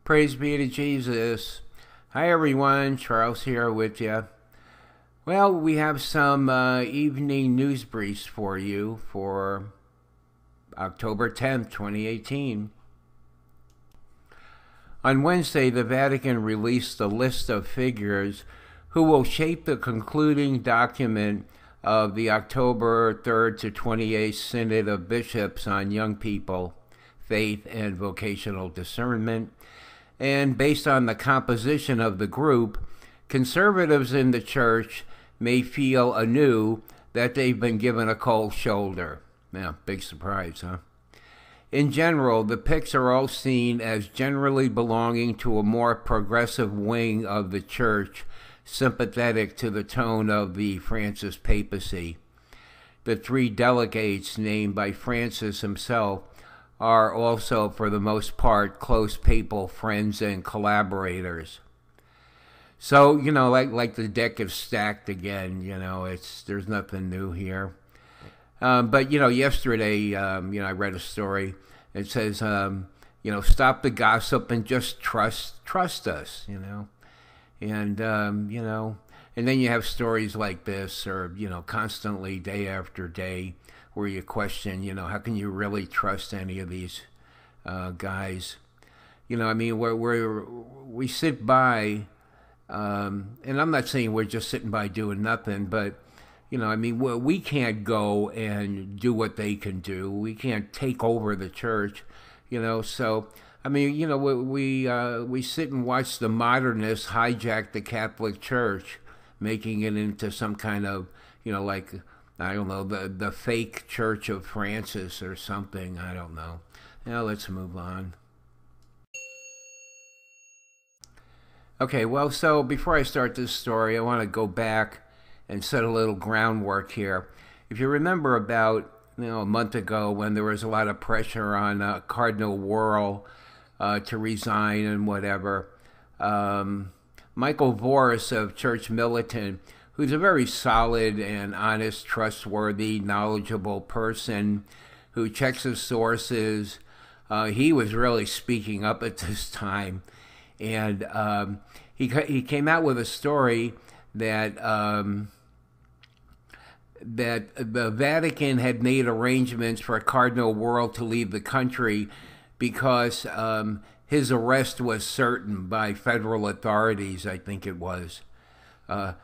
Praise be to Jesus. Hi everyone, Charles here with you. Well, we have some evening news briefs for you for October 10th, 2018. On Wednesday, the Vatican released a list of figures who will shape the concluding document of the October 3rd to 28th Synod of Bishops on Young People, Faith, and Vocational Discernment. And based on the composition of the group, conservatives in the church may feel anew that they've been given a cold shoulder. Yeah, big surprise, huh? In general, the picks are all seen as generally belonging to a more progressive wing of the church, sympathetic to the tone of the Francis papacy. The three delegates named by Francis himself are also, for the most part, close papal friends and collaborators. So, like the deck is stacked again, there's nothing new here. But yesterday, I read a story. It says, stop the gossip and just trust us, And, and then you have stories like this, or, constantly day after day, where you question, how can you really trust any of these guys? We sit by, and I'm not saying we're just sitting by doing nothing, but, we can't go and do what they can do. We can't take over the church, so, we sit and watch the modernists hijack the Catholic Church, making it into some kind of, I don't know, the fake Church of Francis or something. I don't know. Now let's move on. Okay, well, so before I start this story, I want to go back and set a little groundwork here. If you remember about a month ago when there was a lot of pressure on Cardinal Wuerl to resign and whatever, Michael Voris of Church Militant, who's a very solid and honest, trustworthy, knowledgeable person who checks his sources. He was really speaking up at this time. And he came out with a story that that the Vatican had made arrangements for Cardinal Wuerl to leave the country because his arrest was certain by federal authorities, I think it was. At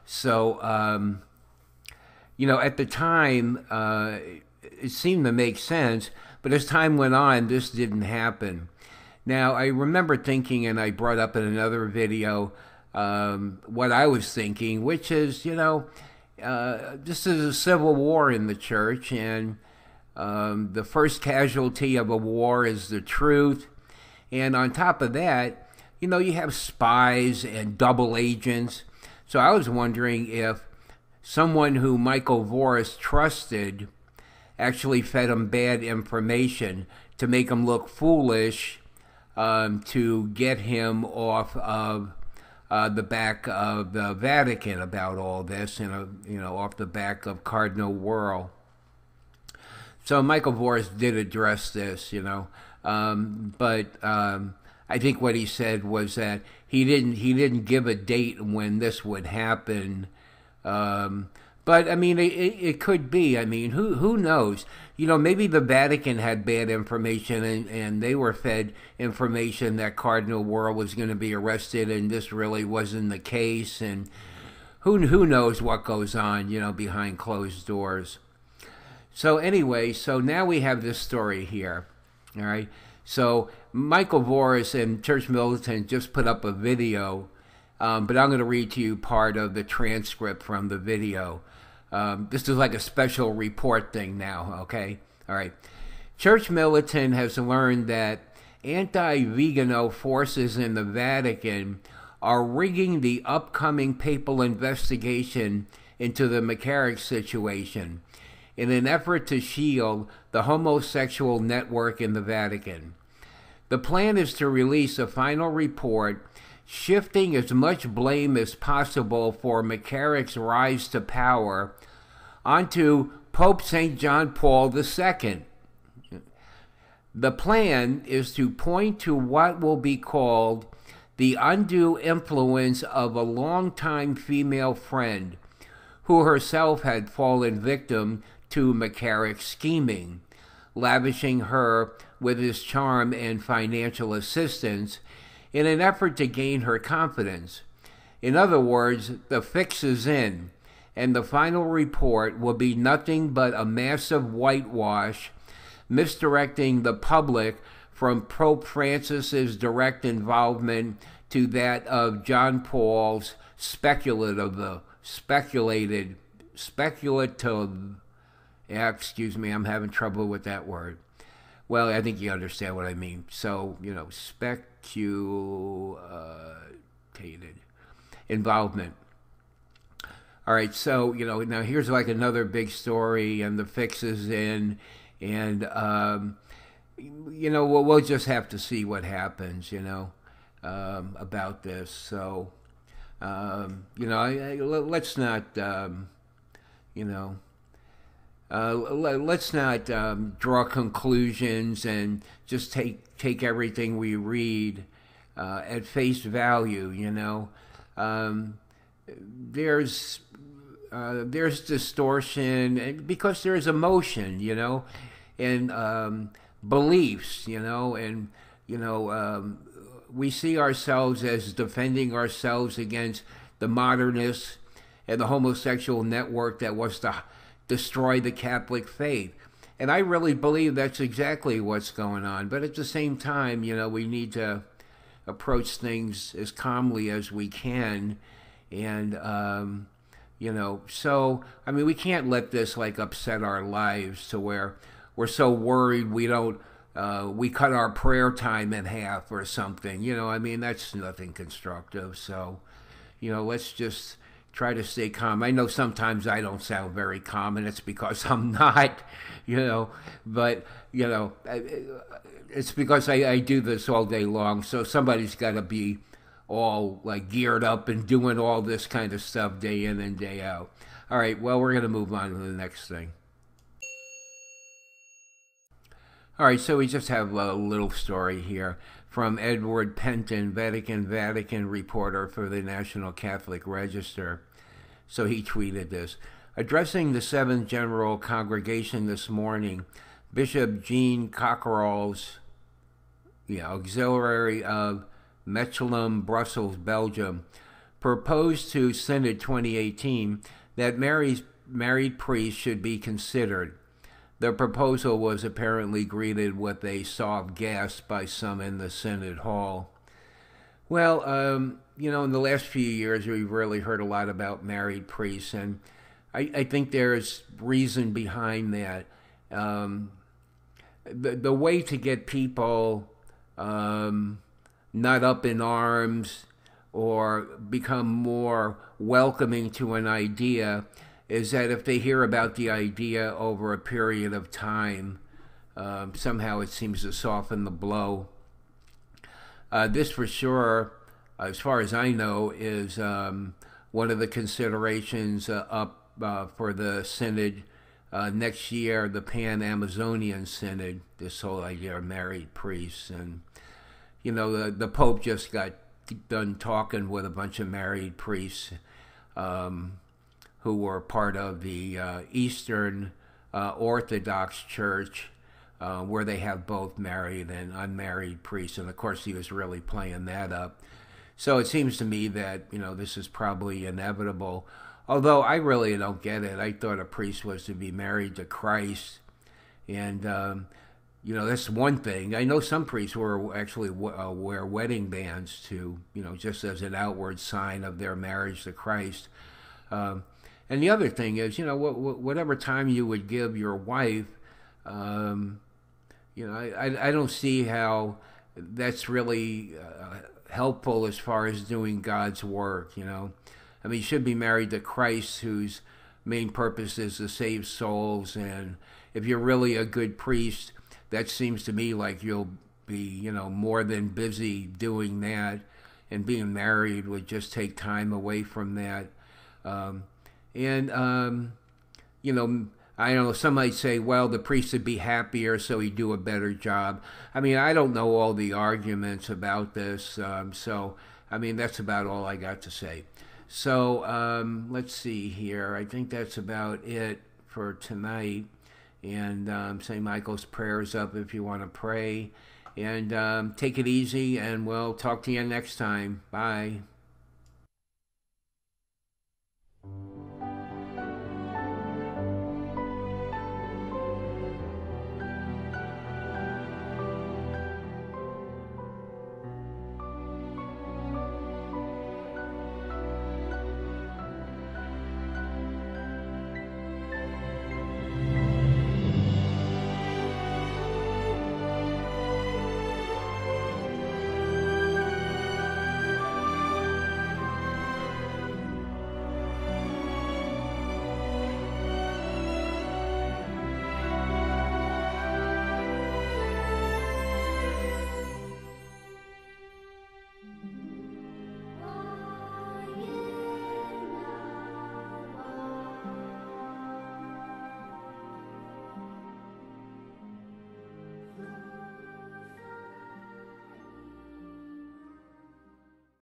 the time, it seemed to make sense, but as time went on, this didn't happen. Now, I remember thinking, and I brought up in another video, what I was thinking, which is, this is a civil war in the church, and the first casualty of a war is the truth. And on top of that, you have spies and double agents. So I was wondering if someone who Michael Voris trusted actually fed him bad information to make him look foolish, to get him off of the back of the Vatican about all this, off the back of Cardinal Wuerl. So Michael Voris did address this, but I think what he said was that he didn't give a date when this would happen. But it could be. Who knows? Maybe the Vatican had bad information, and they were fed information that Cardinal Wuerl was going to be arrested, and this really wasn't the case. And who knows what goes on, behind closed doors. So anyway, so now we have this story here. All right. So Michael Voris and Church Militant just put up a video, but I'm going to read to you part of the transcript from the video. This is like a special report thing now, okay? All right. Church Militant has learned that anti-Vigano forces in the Vatican are rigging the upcoming papal investigation into the McCarrick situation in an effort to shield the homosexual network in the Vatican. The plan is to release a final report shifting as much blame as possible for McCarrick's rise to power onto Pope St. John Paul II. The plan is to point to what will be called the undue influence of a longtime female friend who herself had fallen victim to McCarrick's scheming, lavishing her with his charm and financial assistance in an effort to gain her confidence. In other words, the fix is in, and the final report will be nothing but a massive whitewash, misdirecting the public from Pope Francis's direct involvement to that of John Paul's speculative, excuse me, I'm having trouble with that word. Well, I think you understand what I mean. So, speculated involvement. All right, so, now here's like another big story, and the fix is in, and, we'll just have to see what happens, about this. So, let's not, let's not draw conclusions and just take everything we read at face value. There's distortion because there's emotion, and beliefs, and we see ourselves as defending ourselves against the modernists and the homosexual network that wants to destroy the Catholic faith. And I really believe that's exactly what's going on. But at the same time, we need to approach things as calmly as we can. And, so, we can't let this upset our lives to where we're so worried we cut our prayer time in half or something. That's nothing constructive. So, let's just try to stay calm. I know sometimes I don't sound very calm, and it's because I'm not, but, it's because I do this all day long. So somebody's got to be all geared up and doing all this kind of stuff day in and day out. All right, well, we're going to move on to the next thing. All right, so we just have a little story here from Edward Penton, Vatican reporter for the National Catholic Register. So he tweeted this. Addressing the Seventh General Congregation this morning, Bishop Jean Cockerels, auxiliary of Mechelen, Brussels, Belgium, proposed to Synod 2018 that married priests should be considered. The proposal was apparently greeted with a soft gasp by some in the Synod Hall. Well, in the last few years, we've really heard a lot about married priests, and I think there's reason behind that. The way to get people not up in arms or become more welcoming to an idea is that if they hear about the idea over a period of time, somehow it seems to soften the blow. This for sure, as far as I know, is one of the considerations up for the Synod next year, the Pan-Amazonian Synod, this whole idea of married priests. And, the Pope just got done talking with a bunch of married priests who were part of the Eastern Orthodox Church, where they have both married and unmarried priests. And, of course, he was really playing that up. So it seems to me that, this is probably inevitable. Although I really don't get it. I thought a priest was to be married to Christ. And, that's one thing. I know some priests actually wear wedding bands to, just as an outward sign of their marriage to Christ. And the other thing is, whatever time you would give your wife, I don't see how that's really helpful as far as doing God's work, you should be married to Christ, whose main purpose is to save souls. And if you're really a good priest, that seems to me like you'll be, more than busy doing that. And being married would just take time away from that. I don't know, some might say, well, the priest would be happier so he'd do a better job. I mean, I don't know all the arguments about this, so, I mean, that's about all I got to say. So, let's see here. I think that's about it for tonight. And St. Michael's prayers up if you want to pray. And take it easy, and we'll talk to you next time. Bye.